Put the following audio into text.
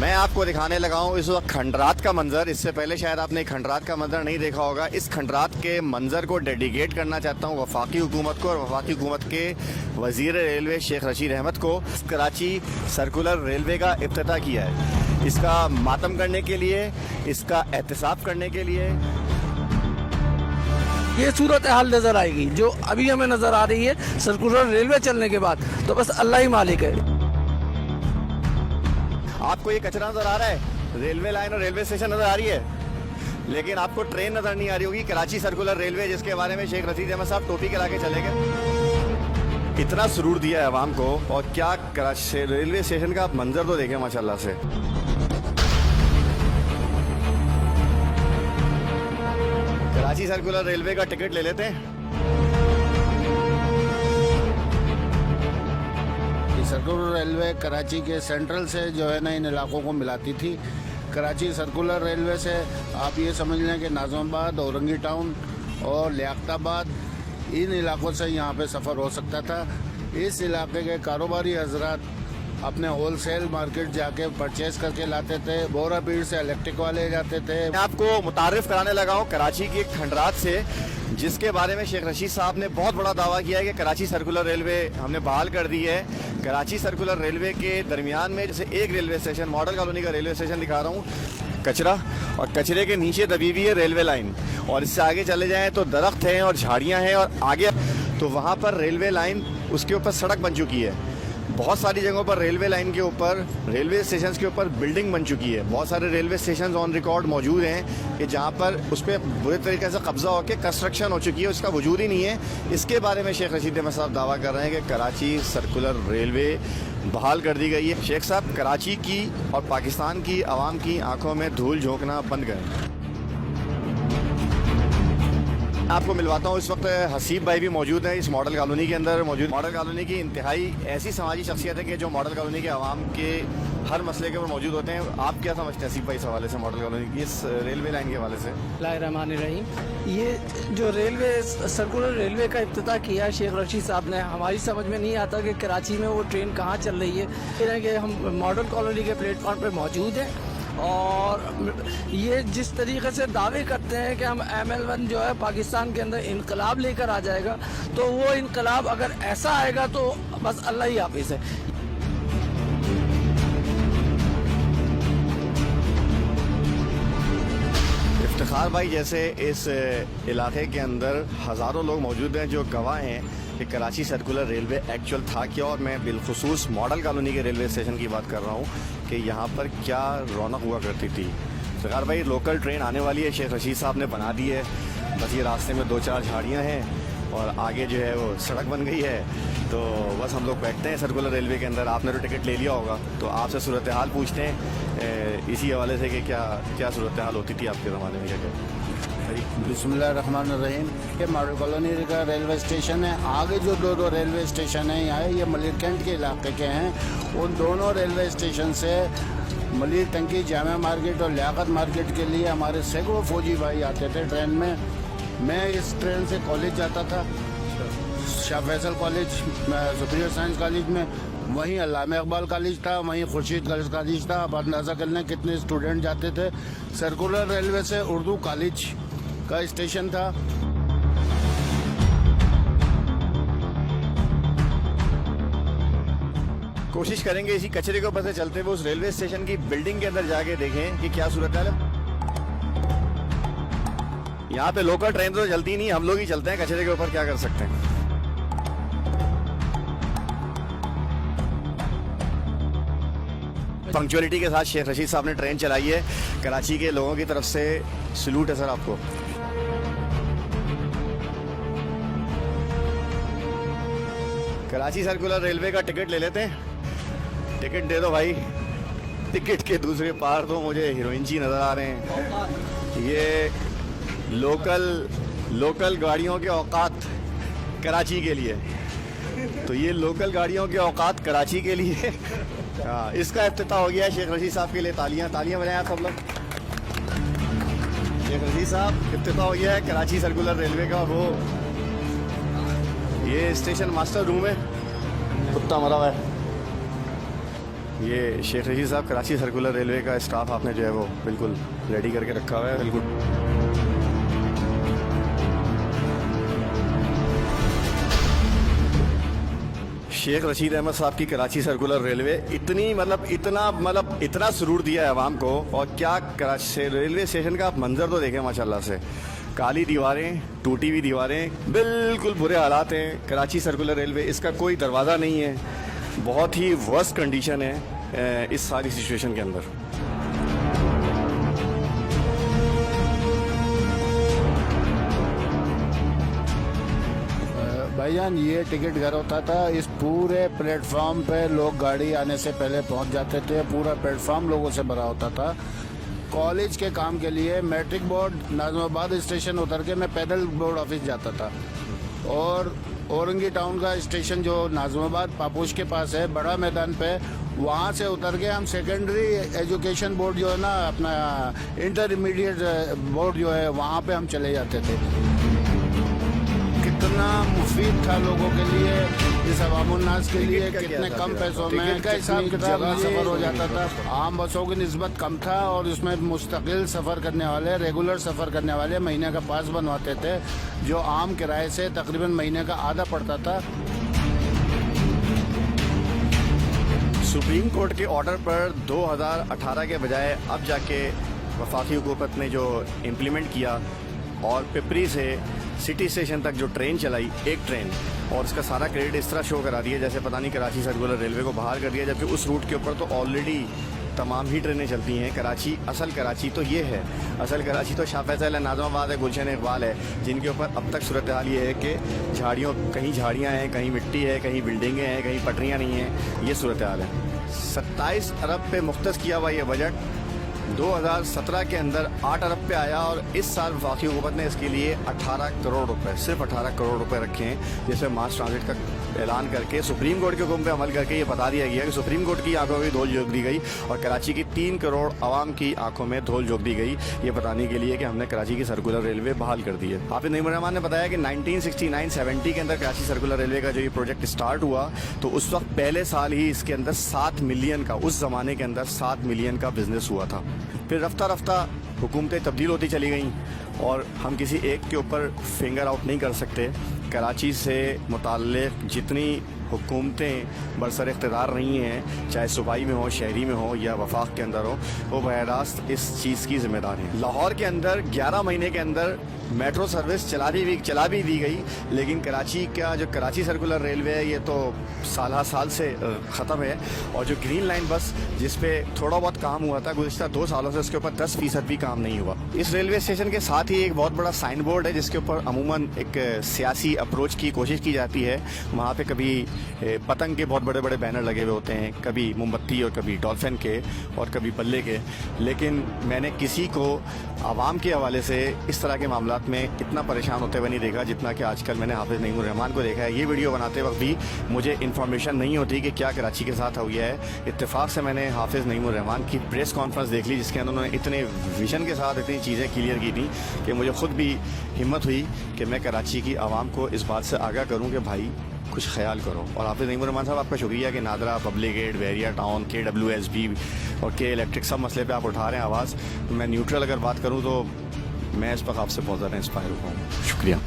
मैं आपको दिखाने लगा हूँ इस वक्त खंडरात का मंजर। इससे पहले शायद आपने खंडरात का मंजर नहीं देखा होगा। इस खंडरात के मंजर को डेडिकेट करना चाहता हूँ वफाकी हुकूमत को और वफाकी हुकूमत के वजीर रेलवे शेख रशीद अहमद को। कराची सर्कुलर रेलवे का इफ्तिताह किया है, इसका मातम करने के लिए, इसका एहतसाब करने के लिए। ये सूरत हाल नजर आएगी जो अभी हमें नजर आ रही है सर्कुलर रेलवे चलने के बाद, तो बस अल्लाह ही मालिक है। आपको ये कचरा नजर आ रहा है, रेलवे लाइन और रेलवे स्टेशन नजर आ रही है, लेकिन आपको ट्रेन नजर नहीं आ रही होगी। कराची सर्कुलर रेलवे, जिसके बारे में शेख रशीद अहमद साहब टोपी करा के चले गए। इतना सुरूर दिया है आवाम को, और क्या कराची रेलवे स्टेशन का आप मंजर तो देखें माशाल्लाह से। कराची सर्कुलर रेलवे का टिकट ले लेते हैं। सर्कुलर रेलवे कराची के सेंट्रल से जो है ना इन इलाकों को मिलाती थी। कराची सर्कुलर रेलवे से आप ये समझ लें कि नाज़िमाबाद, औरंगी टाउन और लियाकताबाद, इन इलाकों से यहाँ पे सफ़र हो सकता था। इस इलाके के कारोबारी हजरात अपने होलसेल मार्केट जाके परचेज करके लाते थे। बोरा पीर से इलेक्ट्रिक वाले जाते थे। मैं आपको मुतारिफ कराने लगा हूँ कराची की खंडरात से, जिसके बारे में शेख रशीद साहब ने बहुत बड़ा दावा किया है कि कराची सर्कुलर रेलवे हमने बहाल कर दी है। कराची सर्कुलर रेलवे के दरमियान में जैसे एक रेलवे स्टेशन, मॉडल कॉलोनी का रेलवे स्टेशन दिखा रहा हूँ, कचरा, और कचरे के नीचे दबी हुई है रेलवे लाइन, और इससे आगे चले जाएं तो दरख्त हैं और झाड़ियाँ हैं, और आगे तो वहाँ पर रेलवे लाइन, उसके ऊपर सड़क बन चुकी है। बहुत सारी जगहों पर रेलवे लाइन के ऊपर, रेलवे स्टेशन के ऊपर बिल्डिंग बन चुकी है। बहुत सारे रेलवे स्टेशन ऑन रिकॉर्ड मौजूद हैं कि जहां पर उस पर बुरे तरीके से कब्जा होकर कंस्ट्रक्शन हो चुकी है, उसका वजूद ही नहीं है। इसके बारे में शेख रशीद अहमद साहब दावा कर रहे हैं कि कराची सर्कुलर रेलवे बहाल कर दी गई है। शेख साहब, कराची की और पाकिस्तान की आवाम की आंखों में धूल झोंकना बंद करें। आपको मिलवाता हूँ, इस वक्त हसीब भाई भी मौजूद है इस मॉडल कॉलोनी के अंदर मौजूद। मॉडल कॉलोनी की इंतहाई ऐसी समाजी शख्सियत है कि जो मॉडल कॉलोनी के आवाम के हर मसले के ऊपर मौजूद होते हैं। आप क्या समझते हैं हसीब भाई इस हवाले से, मॉडल कॉलोनी की इस रेलवे लाइन के हवाले से? बिस्मिल्लाहिर्रहमानिर्रहीम। ये जो रेलवे सर्कुलर रेलवे का इफ्तिताह किया शेख रशीद साहब ने, हमारी समझ में नहीं आता कि कराची में वो ट्रेन कहाँ चल रही है। फिर कि हम मॉडल कॉलोनी के प्लेटफॉर्म पर मौजूद हैं, और ये जिस तरीके से दावे करते हैं कि हम ML1 जो है पाकिस्तान के अंदर इनकलाब लेकर आ जाएगा, तो वो इनकलाब अगर ऐसा आएगा तो बस अल्लाह ही हाफिज है। इफ्तिखार भाई जैसे इस इलाके के अंदर हज़ारों लोग मौजूद हैं जो गवाह हैं कि कराची सर्कुलर रेलवे एक्चुअल था क्या, और मैं बिलखुसूस मॉडल कॉलोनी के रेलवे स्टेशन की बात कर रहा हूँ कि यहाँ पर क्या रौनक हुआ करती थी। इफ्तिखार भाई, लोकल ट्रेन आने वाली है, शेख रशीद साहब ने बना दी है, बस ये रास्ते में 2-4 झाड़ियाँ हैं और आगे जो है वो सड़क बन गई है, तो बस हम लोग बैठते हैं सर्कुलर रेलवे के अंदर। आपने तो टिकट ले लिया होगा, तो आपसे सूरत हाल पूछते हैं इसी हवाले से कि क्या सूरत हाल होती थी आपके ज़माने में, क्या? बिस्मिल्लाहिर्रहमानिर्रहीम। ये मॉडल कॉलोनी का रेलवे स्टेशन है। आगे जो दो रेलवे स्टेशन हैं यहाँ, ये मलिर कैंट के इलाके के हैं। उन दोनों रेलवे स्टेशन से मलिर टंकी, जामा मार्केट और लियाकत मार्केट के लिए हमारे सैकड़ों फौजी भाई आते थे ट्रेन में। मैं इस ट्रेन से कॉलेज जाता था, Shah Faisal college, superior science college में, वहीं अल्लामा इकबाल कॉलेज था, वहीं खुर्शीद गर्ल्स कॉलेज था। आप अंदाज़ा कर लें कितने स्टूडेंट जाते थे। सर्कुलर रेलवे से उर्दू कॉलेज का स्टेशन था। कोशिश करेंगे इसी कचरे के ऊपर से चलते हुए उस रेलवे स्टेशन की बिल्डिंग के अंदर जाके देखें कि क्या सूरत हाल है। यहाँ पे लोकल ट्रेन तो चलती नहीं, हम लोग ही चलते हैं कचरे के ऊपर, क्या कर सकते हैं। पंक्चुअलिटी के साथ शेख रशीद साहब ने ट्रेन चलाई है। कराची के लोगों की तरफ से सलूट है सर आपको। कराची सर्कुलर रेलवे का टिकट ले लेते हैं। टिकट दे दो भाई। टिकट के दूसरे पार तो मुझे हीरोइन जी नजर आ रहे हैं। ये लोकल गाड़ियों के औकात कराची के लिए, तो ये लोकल गाड़ियों के औकात कराची के लिए इसका इफ्तिताह हो गया है। शेख रशीद साहब के लिए तालियां बजाएं आप सब लोग। शेख रशीद साहब, इफ्तिताह हो गया है कराची सर्कुलर रेलवे का। वो ये स्टेशन मास्टर रूम है, कुत्ता मरा हुआ है। ये शेख रशीद साहब, कराची सर्कुलर रेलवे का स्टाफ आपने जो है वो बिल्कुल रेडी करके रखा हुआ है, बिल्कुल। शेख रशीद अहमद साहब की कराची सर्कुलर रेलवे इतना सुरूर दिया है आवाम को। और क्या कराची रेलवे स्टेशन का आप मंजर तो देखें माशाल्लाह से, काली दीवारें, टूटी हुई दीवारें, बिल्कुल बुरे हालात हैं। कराची सर्कुलर रेलवे, इसका कोई दरवाज़ा नहीं है, बहुत ही वर्स्ट कंडीशन है इस सारी सिचुएशन के अंदर। भाईजान ये टिकट घर होता था, इस पूरे प्लेटफॉर्म पे लोग गाड़ी आने से पहले पहुंच जाते थे, पूरा प्लेटफॉर्म लोगों से भरा होता था। कॉलेज के काम के लिए मैट्रिक बोर्ड नाज़िमाबाद स्टेशन उतर के मैं पैदल बोर्ड ऑफिस जाता था, और औरंगी टाउन का स्टेशन जो नाज़िमाबाद पापोश के पास है, बड़ा मैदान पे, वहाँ से उतर के हम सेकेंडरी एजुकेशन बोर्ड जो है ना, अपना इंटरमीडिएट बोर्ड जो है, वहाँ पे हम चले जाते थे। कितना मुफीद था लोगों के लिए, इस अवामुन्नास के लिए, कितने कम पैसों में का हिसाब किताब सफ़र हो जाता था। आम बसों की निस्बत कम था, और उसमें मुस्तकिल सफ़र करने वाले, रेगुलर सफ़र करने वाले महीने का पास बनवाते थे, जो आम किराए से तकरीबन महीने का आधा पड़ता था। सुप्रीम कोर्ट के ऑर्डर पर 2018 के बजाय अब जाके वफाकी हुकूमत ने जो इम्प्लीमेंट किया, और पिपरी से सिटी स्टेशन तक जो ट्रेन चलाई, एक ट्रेन, और इसका सारा क्रेडिट इस तरह शो करा दिया जैसे पता नहीं कराची सर्कुलर रेलवे को बाहर कर दिया, जबकि उस रूट के ऊपर तो ऑलरेडी तमाम ही ट्रेनें चलती हैं। कराची, असल कराची तो ये है, असल कराची तो शाह फैसल है, नाज़िमाबाद है, गुलशन इकबाल है, जिनके ऊपर अब तक सूरत हाल ये है कि झाड़ियों, कहीं झाड़ियाँ हैं, कहीं मिट्टी है, कहीं बिल्डिंगें हैं, कहीं पटरियाँ नहीं हैं, ये सूरत हाल है। 27 अरब पे मुख्तस किया हुआ ये बजट 2017 के अंदर 8 अरब पे आया, और इस साल वफाकी हुकूमत ने इसके लिए 18 करोड़ रुपए, सिर्फ 18 करोड़ रुपए रखे हैं, जिसमें मास ट्रांजिट का ऐलान करके सुप्रीम कोर्ट के हुक्म पे अमल करके ये बता दिया गया कि सुप्रीम कोर्ट की आंखों में धूल झोंक दी गई, और कराची की 3 करोड़ आवाम की आंखों में धूल झोंक दी गई, ये बताने के लिए कि हमने कराची की सर्कुलर रेलवे बहाल कर दी है। हाफिज नईमुर रहमान ने बताया कि 1969-70 के अंदर कराची सर्कुलर रेलवे का जो ये प्रोजेक्ट स्टार्ट हुआ, तो उस वक्त पहले साल ही इसके अंदर 7 मिलियन का, उस ज़माने के अंदर 7 मिलियन का बिजनेस हुआ था। फिर रफ्ता रफ्ता हुकूमतें तब्दील होती चली गईं, और हम किसी एक के ऊपर फिंगर आउट नहीं कर सकते। कराची से मुताल्लिक़ जितनी हुकूमतें बरसर इख्तिदार रही हैं, चाहे सूबाई में हो, शहरी में हो, या वफाक के अंदर हो, वो बराह रास्त इस चीज़ की जिम्मेदार हैं। लाहौर के अंदर 11 महीने के अंदर मेट्रो सर्विस चला भी दी गई, लेकिन कराची का जो कराची सर्कुलर रेलवे है, ये तो साल से ख़त्म है। और जो ग्रीन लाइन बस, जिस पे थोड़ा बहुत काम हुआ था गुज़िश्ता 2 सालों से, उसके ऊपर 10% भी काम नहीं हुआ। इस रेलवे स्टेशन के साथ ही एक बहुत बड़ा साइन बोर्ड है, जिसके ऊपर अमूमन एक सियासी अप्रोच की कोशिश की जाती है। वहाँ पे कभी पतंग के बहुत बड़े बड़े बैनर लगे हुए होते हैं, कभी मोमबत्ती और कभी डॉल्फिन के और कभी बल्ले के, लेकिन मैंने किसी को आवाम के हवाले से इस तरह के मामला में इतना परेशान होते हुए नहीं देखा जितना कि आजकल मैंने हाफिज नईमुर रहमान को देखा है। ये वीडियो बनाते वक्त भी मुझे इन्फॉर्मेशन नहीं होती कि क्या कराची के साथ हुआ है। इत्तेफाक से मैंने हाफिज नईमुर रहमान की प्रेस कॉन्फ्रेंस देख ली, जिसके अंदर उन्होंने इतने विजन के साथ इतनी चीज़ें क्लियर की थी कि मुझे खुद भी हिम्मत हुई कि मैं कराची की आवाम को इस बात से आगाह करूँ कि भाई कुछ ख्याल करो। और हाफिज नईमुर रहमान साहब, आपका शुक्रिया कि नादरा, पब्लिक गेट, वेरिया टाउन, KWSB और के इलेक्ट्रिक सब मसले पे आप उठा रहे हैं आवाज़। मैं न्यूट्रल अगर बात करूँ तो मैं इस वक्त आपसे बहुत ज़्यादा इंस्पायर हुआ हूँ। शुक्रिया।